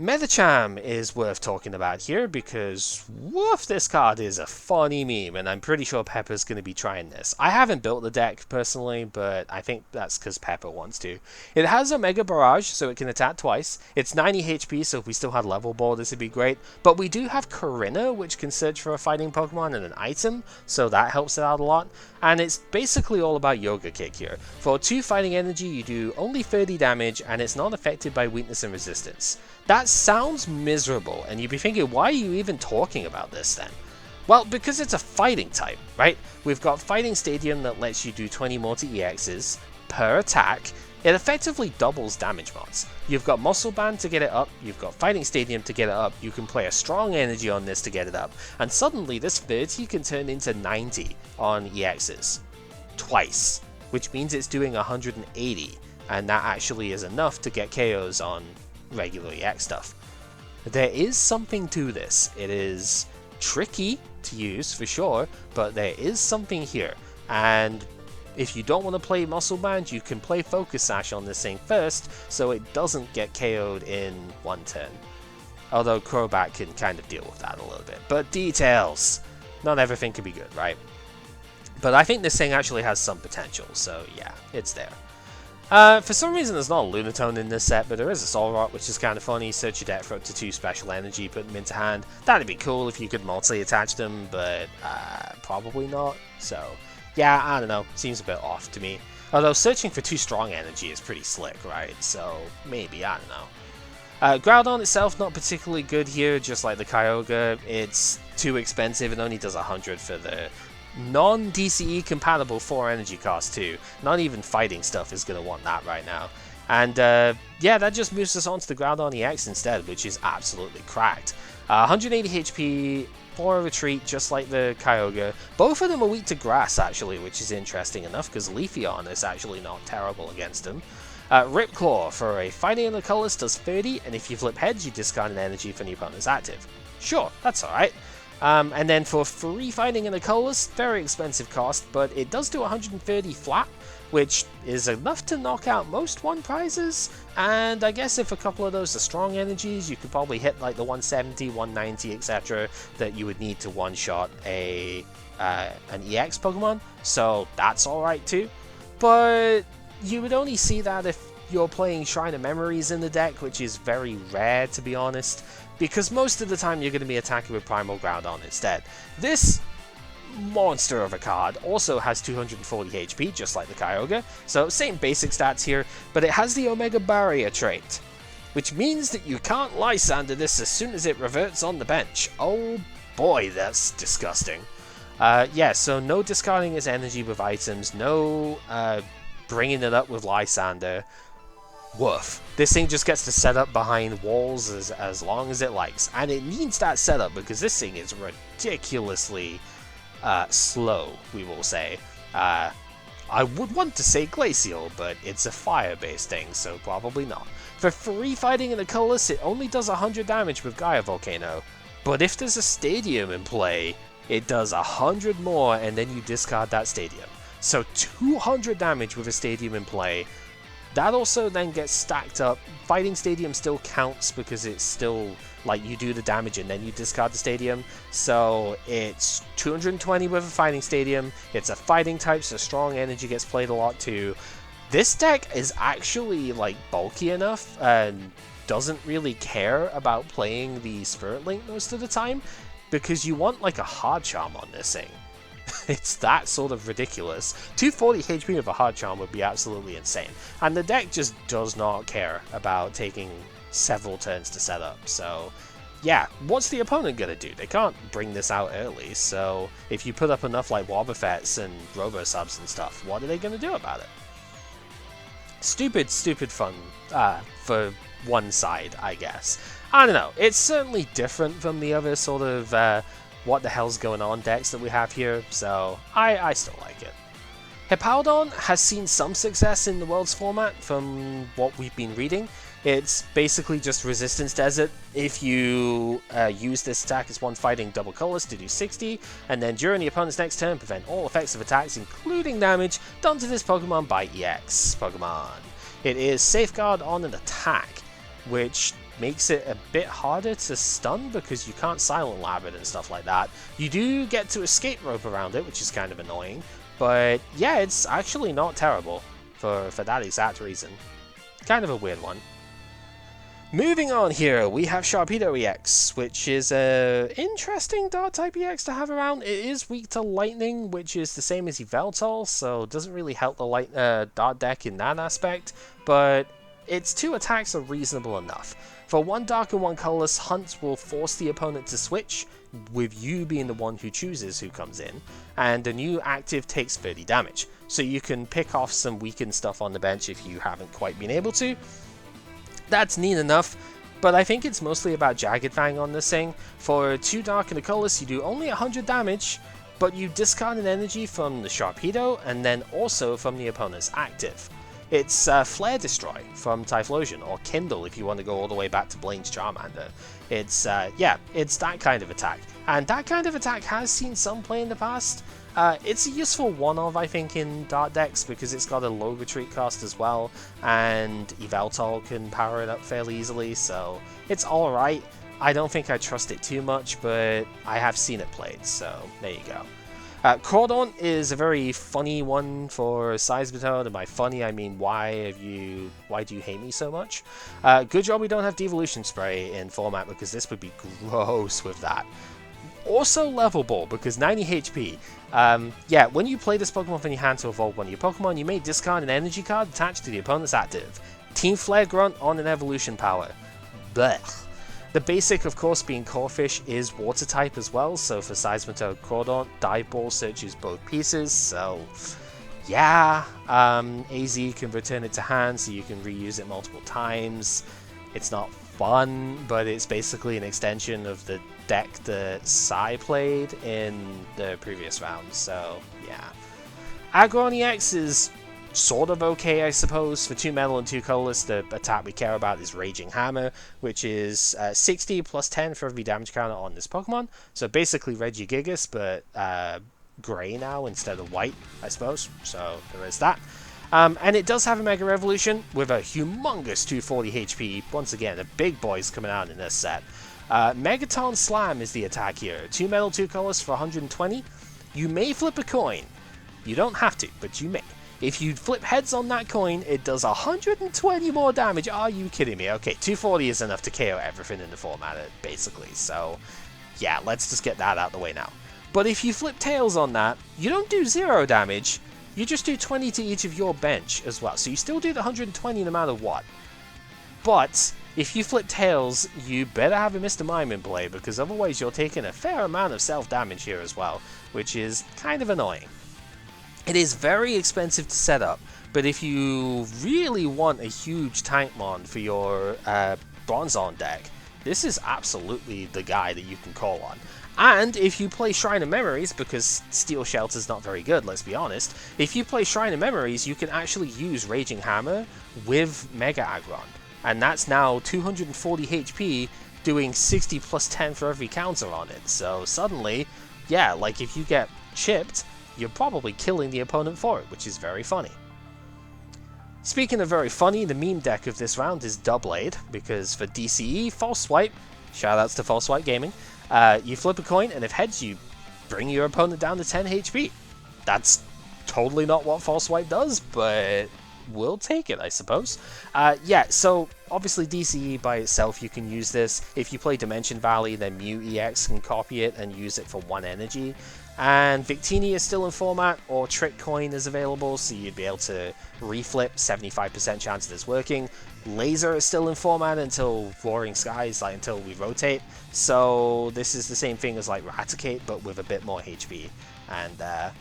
S1: Medicham is worth talking about here because, woof, this card is a funny meme, and I'm pretty sure Pepper's going to be trying this. I haven't built the deck personally, but I think that's because Pepper wants to. It has a Mega Barrage, so it can attack twice. It's 90 HP, so if we still had Level Ball, this would be great. But we do have Corinna, which can search for a fighting Pokemon and an item, so that helps it out a lot. And it's basically all about Yoga Kick here. For 2 fighting energy, you do only 30 damage, and it's not affected by weakness and resistance. That sounds miserable, and you'd be thinking, why are you even talking about this then? Well, because it's a fighting type, right? We've got Fighting Stadium that lets you do 20 multi-EXs per attack. It effectively doubles damage mods. You've got Muscle Band to get it up, you've got Fighting Stadium to get it up, you can play a strong energy on this to get it up, and suddenly this 30 can turn into 90 on EXs. Twice. Which means it's doing 180, and that actually is enough to get KOs on regular EX stuff. There is something to this. It is tricky to use for sure, but there is something here. And if you don't want to play Muscle Band, you can play Focus Sash on this thing first, so it doesn't get KO'd in 1 turn. Although Crobat can kind of deal with that a little bit. But details! Not everything can be good, right? But I think this thing actually has some potential, so yeah, it's there. For some reason there's not a Lunatone in this set, but there is a Solrock, which is kind of funny. Search your deck for up to 2 special energy, put them into hand. That'd be cool if you could multi-attach them, but probably not. So yeah, I don't know, seems a bit off to me. Although searching for 2 strong energy is pretty slick, right? So maybe, I don't know. Groudon itself not particularly good here, just like the Kyogre. It's too expensive, it only does 100 for the non-DCE compatible 4 energy cost too. Not even fighting stuff is going to want that right now. And yeah, that just moves us on to the Groudon EX instead, which is absolutely cracked. 180 HP, 4 retreat, just like the Kyogre. Both of them are weak to grass actually, which is interesting enough because Leafeon is actually not terrible against them. Ripclaw for a fighting in the colors does 30, and if you flip heads, you discard an energy for the opponent's active. Sure, that's alright. And then for free fighting in the colors, very expensive cost, but it does do 130 flat, which is enough to knock out most 1 prizes. And I guess if a couple of those are strong energies, you could probably hit like the 170, 190, etc. that you would need to one-shot an EX Pokemon, so that's alright too. But you would only see that if you're playing Shrine of Memories in the deck, which is very rare to be honest, because most of the time you're going to be attacking with Primal Groudon instead. This monster of a card also has 240 HP, just like the Kyogre, so same basic stats here, but it has the Omega Barrier trait, which means that you can't Lysander this as soon as it reverts on the bench. Oh boy, that's disgusting. Yeah, so no discarding its energy with items, no bringing it up with Lysander. Woof. This thing just gets to set up behind walls as long as it likes. And it needs that setup because this thing is ridiculously slow, we will say. I would want to say glacial, but it's a fire-based thing, so probably not. For free fighting in the colorless, it only does 100 damage with Gaia Volcano, But if there's a stadium in play, it does 100 more and then you discard that stadium. So 200 damage with a stadium in play. That also then gets stacked up. Fighting stadium still counts because it's still like you do the damage and then you discard the stadium. So it's 220 with a fighting stadium. It's a fighting type, so strong energy gets played a lot too. This deck is actually like bulky enough and doesn't really care about playing the Spirit Link most of the time because you want like a hard charm on this thing. It's that sort of ridiculous. 240 HP with a hard charm would be absolutely insane. And the deck just does not care about taking several turns to set up. So yeah, what's the opponent going to do? They can't bring this out early. So if you put up enough like Wobbuffets and Robo-Subs and stuff, what are they going to do about it? Stupid fun for one side, I guess. I don't know. It's certainly different from the other sort of what the hell's going on decks that we have here, so I still like it. Hippowdon has seen some success in the Worlds format from what we've been reading. It's basically just Resistance Desert. If you use this attack as one fighting double colors to do 60, and then during the opponent's next turn prevent all effects of attacks including damage done to this Pokemon by EX Pokemon. It is Safeguard on an attack, which makes it a bit harder to stun because you can't Silent Lab it and stuff like that. You do get to escape rope around it, which is kind of annoying, but yeah, it's actually not terrible for that exact reason. Kind of a weird one. Moving on here, we have Sharpedo EX, which is a interesting Dark-type EX to have around. It is weak to Lightning, which is the same as Yveltal, so it doesn't really help the Dark deck in that aspect, but its 2 attacks are reasonable enough. For 1 dark and 1 colorless, Hunt will force the opponent to switch, with you being the one who chooses who comes in, and a new active takes 30 damage. So you can pick off some weakened stuff on the bench if you haven't quite been able to. That's neat enough, but I think it's mostly about Jagged Fang on this thing. For 2 dark and a colorless, you do only 100 damage, but you discard an energy from the Sharpedo, and then also from the opponent's active. It's Flare Destroy from Typhlosion, or Kindle if you want to go all the way back to Blaine's Charmander. It's, yeah, it's that kind of attack. And that kind of attack has seen some play in the past. It's a useful one-of, I think, in Dark decks because it's got a low retreat cost as well, and Yveltal can power it up fairly easily, so it's alright. I don't think I trust it too much, but I have seen it played, so there you go. Crawdaunt is a very funny one for Seismitoad, and by funny I mean why do you hate me so much? Good job we don't have Devolution Spray in format because this would be gross with that. Also Level Ball because 90 HP. Yeah, when you play this Pokemon from your hand to evolve one of your Pokemon, you may discard an energy card attached to the opponent's active. Team Flare Grunt on an evolution power. Blech. The basic, of course, being Corphish is Water type as well, so for Seismitoad Crawdaunt, Dive Ball searches both pieces, so yeah, AZ can return it to hand so you can reuse it multiple times. It's not fun, but it's basically an extension of the deck that Sai played in the previous round, so yeah. Aggron EX is sort of okay, I suppose. For 2 metal and 2 colorless, the attack we care about is Raging Hammer, which is 60 plus 10 for every damage counter on this Pokemon. So basically Regigigas, but grey now instead of white, I suppose. So there is that. And it does have a Mega Revolution with a humongous 240 HP. Once again, the big boys coming out in this set. Megaton Slam is the attack here. 2 metal, 2 colorless for 120. You may flip a coin. You don't have to, but you may. If you flip heads on that coin, it does 120 more damage. Are you kidding me? Okay, 240 is enough to KO everything in the format, basically. So, yeah, let's just get that out of the way now. But if you flip tails on that, you don't do 0 damage. You just do 20 to each of your bench as well. So you still do the 120 no matter what. But if you flip tails, you better have a Mr. Mime in play, because otherwise you're taking a fair amount of self-damage here as well, which is kind of annoying. It is very expensive to set up, but if you really want a huge Tankmon for your Bronzong deck, this is absolutely the guy that you can call on. And if you play Shrine of Memories, because Steel Shelter's not very good, let's be honest, if you play Shrine of Memories, you can actually use Raging Hammer with Mega Aggron. And that's now 240 HP doing 60 plus 10 for every counter on it. So suddenly, yeah, like if you get chipped, you're probably killing the opponent for it, which is very funny. Speaking of very funny, the meme deck of this round is Doublade, because for DCE, False Swipe, shoutouts to False Swipe Gaming, you flip a coin, and if heads, you bring your opponent down to 10 HP. That's totally not what False Swipe does, but we'll take it, I suppose. Yeah, so obviously DCE by itself, you can use this. If you play Dimension Valley, then Mew EX can copy it and use it for 1 energy. And Victini is still in format, or Trick Coin is available, so you'd be able to reflip, 75% chance of this working. Laser is still in format until Roaring Skies, like until we rotate. So this is the same thing as like Raticate, but with a bit more HP. And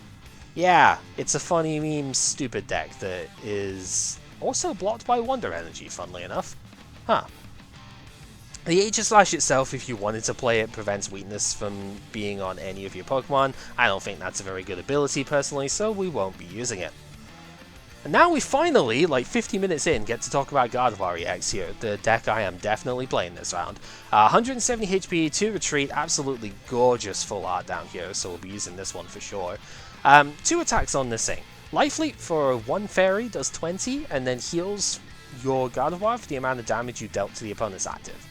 S1: yeah, it's a funny meme stupid deck that is also blocked by Wonder Energy, funnily enough. Huh. The Aegislash itself, if you wanted to play it, prevents weakness from being on any of your Pokemon. I don't think that's a very good ability personally, so we won't be using it. And now we finally, like 50 minutes in, get to talk about Gardevoir EX here, the deck I am definitely playing this round. 170 HP, 2 retreat, absolutely gorgeous full art down here, so we'll be using this one for sure. 2 attacks on this thing. Life Leap for 1 fairy does 20, and then heals your Gardevoir for the amount of damage you dealt to the opponent's active.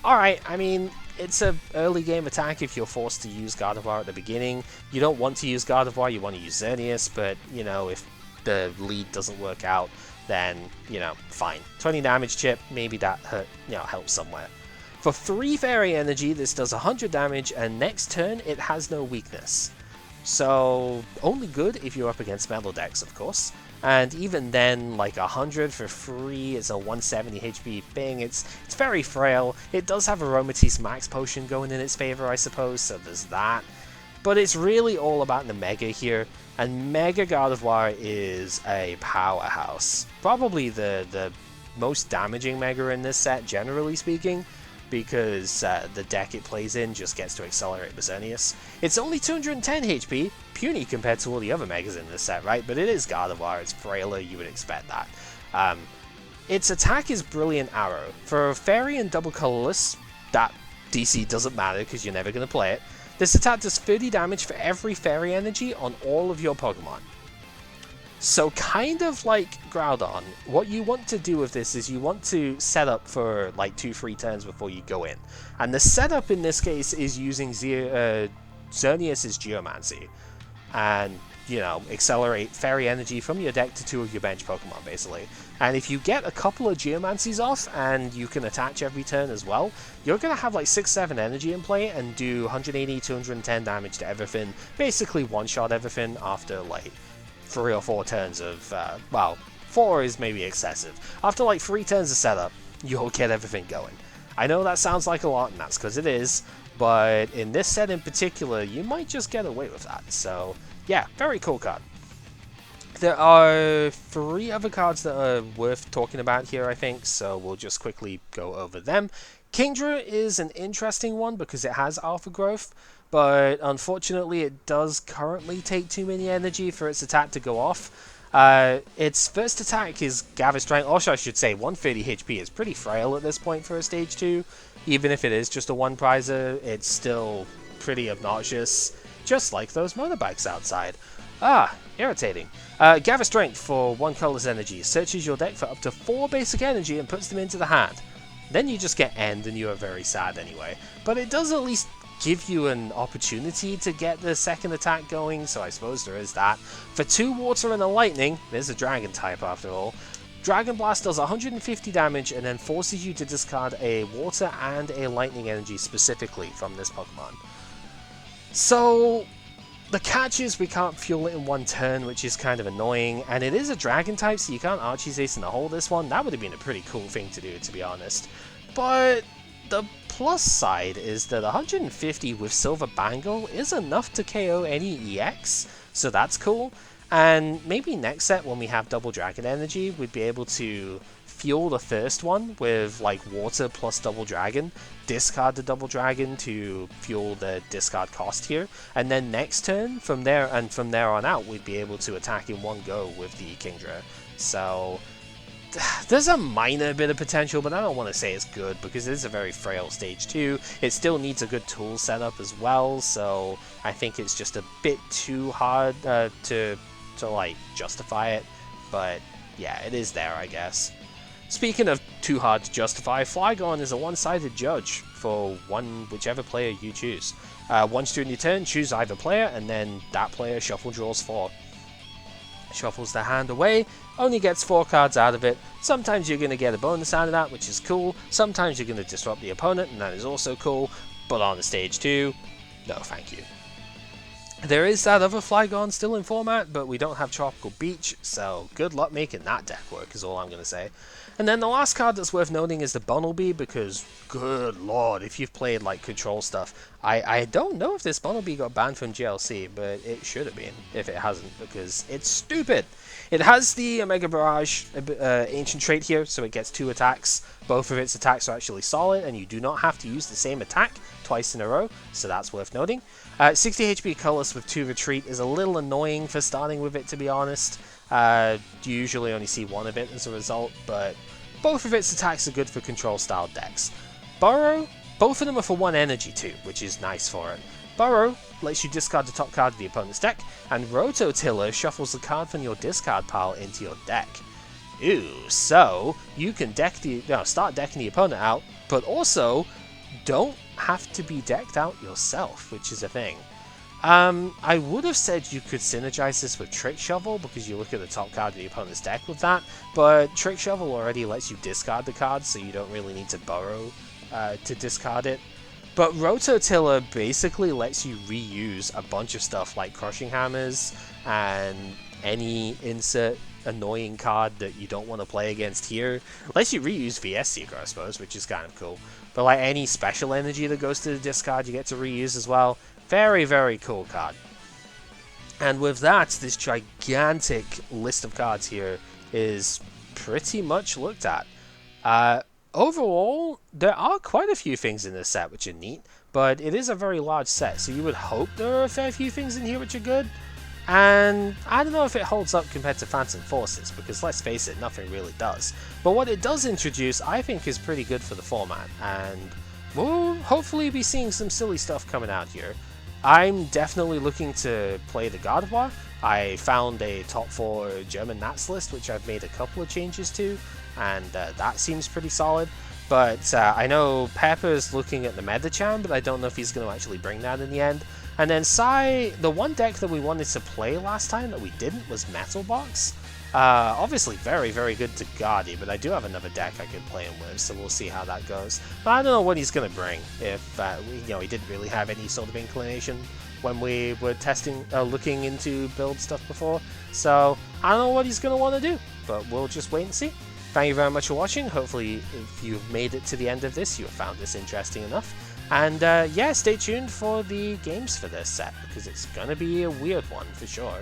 S1: Alright, I mean, it's an early game attack if you're forced to use Gardevoir at the beginning. You don't want to use Gardevoir, you want to use Xerneas, but, you know, if the lead doesn't work out, then, you know, fine. 20 damage chip, maybe that helps somewhere. For 3 fairy energy, this does 100 damage, and next turn, it has no weakness. So, only good if you're up against metal decks, of course. And even then, like 100 for free, it's a 170 HP thing. It's very frail. It does have Aromatisse Max Potion going in its favor, I suppose, so there's that. But it's really all about the Mega here, and Mega Gardevoir is a powerhouse. Probably the most damaging Mega in this set, generally speaking, because the deck it plays in just gets to accelerate Xerneas. It's only 210 HP, puny compared to all the other Megas in this set, right? But it is Gardevoir, it's frailer, you would expect that. Its attack is Brilliant Arrow. For Fairy and Double Colorless, that DC doesn't matter because you're never going to play it. This attack does 30 damage for every Fairy energy on all of your Pokemon. So kind of like Groudon, what you want to do with this is you want to set up for like 2-3 turns before you go in. And the setup in this case is using Xerneas' Geomancy. And, you know, accelerate Fairy Energy from your deck to 2 of your bench Pokemon, basically. And if you get a couple of Geomancies off, and you can attach every turn as well, you're going to have like 6-7 energy in play and do 180, 210 damage to everything. Basically one-shot everything after like 3 or 4 turns of, well, 4 is maybe excessive. After like 3 turns of setup, you'll get everything going. I know that sounds like a lot, and that's because it is, but in this set in particular, you might just get away with that. So, yeah, very cool card. There are 3 other cards that are worth talking about here, I think, so we'll just quickly go over them. Kingdra is an interesting one because it has Alpha Growth, but unfortunately it does currently take too many energy for its attack to go off. Its first attack is Gather Strength, or I should say 130 HP is pretty frail at this point for a stage 2. Even if it is just a 1-prizer, it's still pretty obnoxious, just like those motorbikes outside. Ah, irritating. Gather Strength for 1 colorless energy, searches your deck for up to 4 basic energy and puts them into the hand. Then you just get End and you are very sad anyway. But it does at least give you an opportunity to get the second attack going, so I suppose there is that. For 2 water and a lightning, there's a dragon type after all. Dragon Blast does 150 damage and then forces you to discard a water and a lightning energy specifically from this Pokemon. So the catch is we can't fuel it in 1 turn, which is kind of annoying, and it is a dragon type, so you can't Archie's Ace in the hole this one. That would have been a pretty cool thing to do, to be honest. But the plus side is that 150 with Silver Bangle is enough to KO any EX, so that's cool. And maybe next set when we have Double Dragon Energy, we'd be able to fuel the first one with like water plus Double Dragon, discard the Double Dragon to fuel the discard cost here, and then next turn from there on out we'd be able to attack in 1 go with the Kingdra. So there's a minor bit of potential, but I don't want to say it's good because it is a very frail stage 2. It still needs a good tool setup as well, so I think it's just a bit too hard to like justify it. But yeah, it is there, I guess. Speaking of too hard to justify, Flygon is a one-sided judge for whichever player you choose. Once during your turn, choose either player, and then that player shuffle draws 4. Shuffles the hand away, only gets 4 cards out of it. Sometimes you're going to get a bonus out of that, which is cool. Sometimes you're going to disrupt the opponent, and that is also cool. But on the stage 2, no thank you. There is that other Flygon still in format, but we don't have Tropical Beach, so good luck making that deck work is all I'm going to say. And then the last card that's worth noting is the Bunnelby, because good lord, if you've played like control stuff, I don't know if this Bunnelby got banned from GLC, but it should have been if it hasn't, because it's stupid. It has the Omega Barrage ancient trait here, so it gets 2 attacks. Both of its attacks are actually solid, and you do not have to use the same attack twice in a row, so that's worth noting. 60 HP colorless with 2 retreat is a little annoying for starting with it, to be honest. You usually only see 1 of it as a result, but both of its attacks are good for control style decks. Burrow, both of them are for 1 energy too, which is nice for it. Burrow lets you discard the top card of the opponent's deck, and Rototiller shuffles the card from your discard pile into your deck. Ooh, so you can start decking the opponent out, but also don't have to be decked out yourself, which is a thing. I would have said you could synergize this with Trick Shovel because you look at the top card of the opponent's deck with that, but Trick Shovel already lets you discard the card, so you don't really need to burrow to discard it. But Rototiller basically lets you reuse a bunch of stuff like Crushing Hammers and any insert annoying card that you don't want to play against here. Lets you reuse VS Seeker, I suppose, which is kind of cool. But like any special energy that goes to the discard, you get to reuse as well. Very, very cool card. And with that, this gigantic list of cards here is pretty much looked at. Overall, there are quite a few things in this set which are neat, but it is a very large set, so you would hope there are a fair few things in here which are good. And I don't know if it holds up compared to Phantom Forces, because let's face it, nothing really does. But what it does introduce, I think, is pretty good for the format, and we'll hopefully be seeing some silly stuff coming out here. I'm definitely looking to play the Gardevoir. I found a top 4 German Nats list, which I've made a couple of changes to, and that seems pretty solid. But I know Pepper's looking at the Medicham, but I don't know if he's going to actually bring that in the end. And then Sai, the one deck that we wanted to play last time that we didn't was Metal Box. Obviously very, very good to Guardy, but I do have another deck I could play him with, so we'll see how that goes. But I don't know what he's going to bring, if he didn't really have any sort of inclination when we were looking into build stuff before. So I don't know what he's going to want to do, but we'll just wait and see. Thank you very much for watching. Hopefully, if you've made it to the end of this, you have found this interesting enough. And yeah, stay tuned for the games for this set, because it's going to be a weird one for sure.